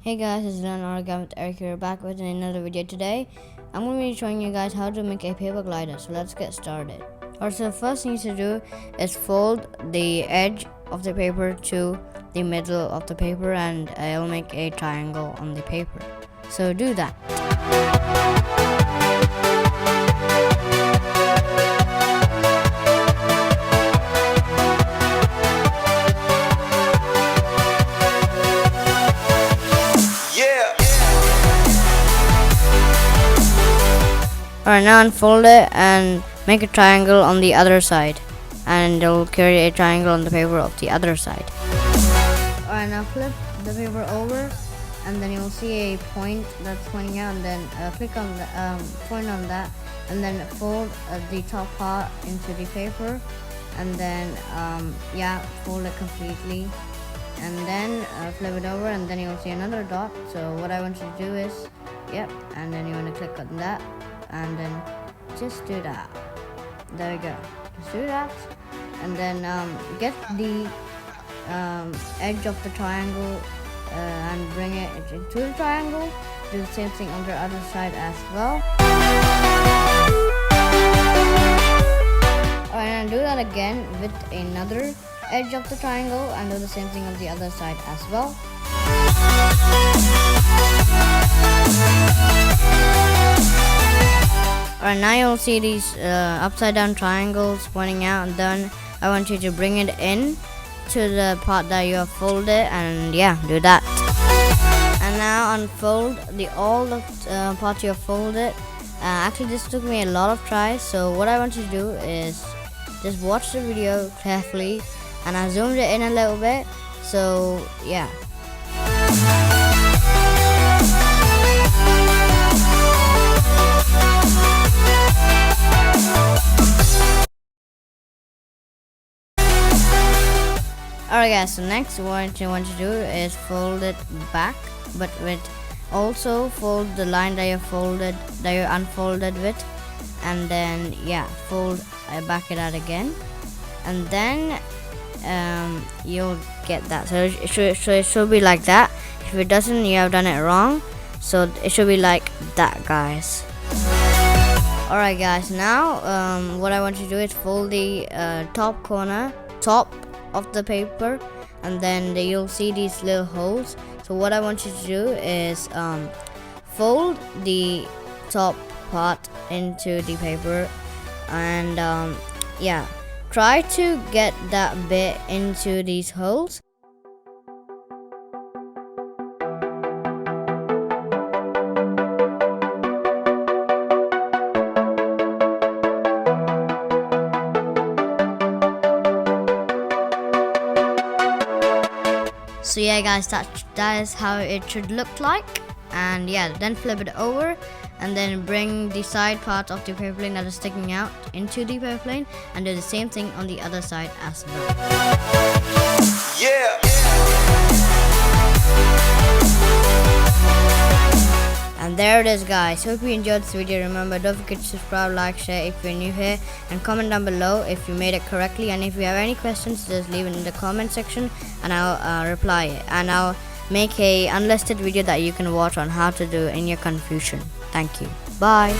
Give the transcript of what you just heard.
Hey guys, it's LearnOrigamiWithEric here, back with another video. Today I'm going to be showing you guys how to make a paper glider, so let's get started. Alright, so the first thing to do is fold the edge of the paper to the middle of the paper, and it'll make a triangle on the paper. So do that. Alright, now unfold it and make a triangle on the other side, and it'll create a triangle on the paper of the other side. Alright, now flip the paper over, and then you'll see a point that's pointing out, and then click on the point on that, and then fold the top part into the paper, and then fold it completely, and then flip it over, and then you'll see another dot. So what I want you to do is and then you want to click on that, and then just do that. There we go. Just do that, and then get the edge of the triangle and bring it into the triangle. Do the same thing on the other side as well. Alright, and do that again with another edge of the triangle, and do the same thing on the other side as well. Alright, now you'll see these upside down triangles pointing out, and then I want you to bring it in to the part that you have folded, and do that. And now unfold all the parts you have folded. Actually, this took me a lot of tries, so what I want you to do is just watch the video carefully, and I zoomed it in a little bit, so Alright guys, so next what you want to do is fold it back, but also fold the line that you unfolded with, and then fold back it out again, and then you'll get that. So it should be like that. If it doesn't, you have done it wrong. So it should be like that, guys. Alright guys, now what I want you to do is fold the top of the paper, and then you'll see these little holes. So what I want you to do is fold the top part into the paper, and try to get that bit into these holes. So guys, that is how it should look like. And then flip it over, and then bring the side part of the paper plane that is sticking out into the paper plane, and do the same thing on the other side as well. And there it is, guys. Hope you enjoyed this video. Remember, don't forget to subscribe, like, share if you're new here, and comment down below if you made it correctly. And if you have any questions, just leave it in the comment section, and I'll reply it. And I'll make a unlisted video that you can watch on how to do in your confusion. Thank you. Bye.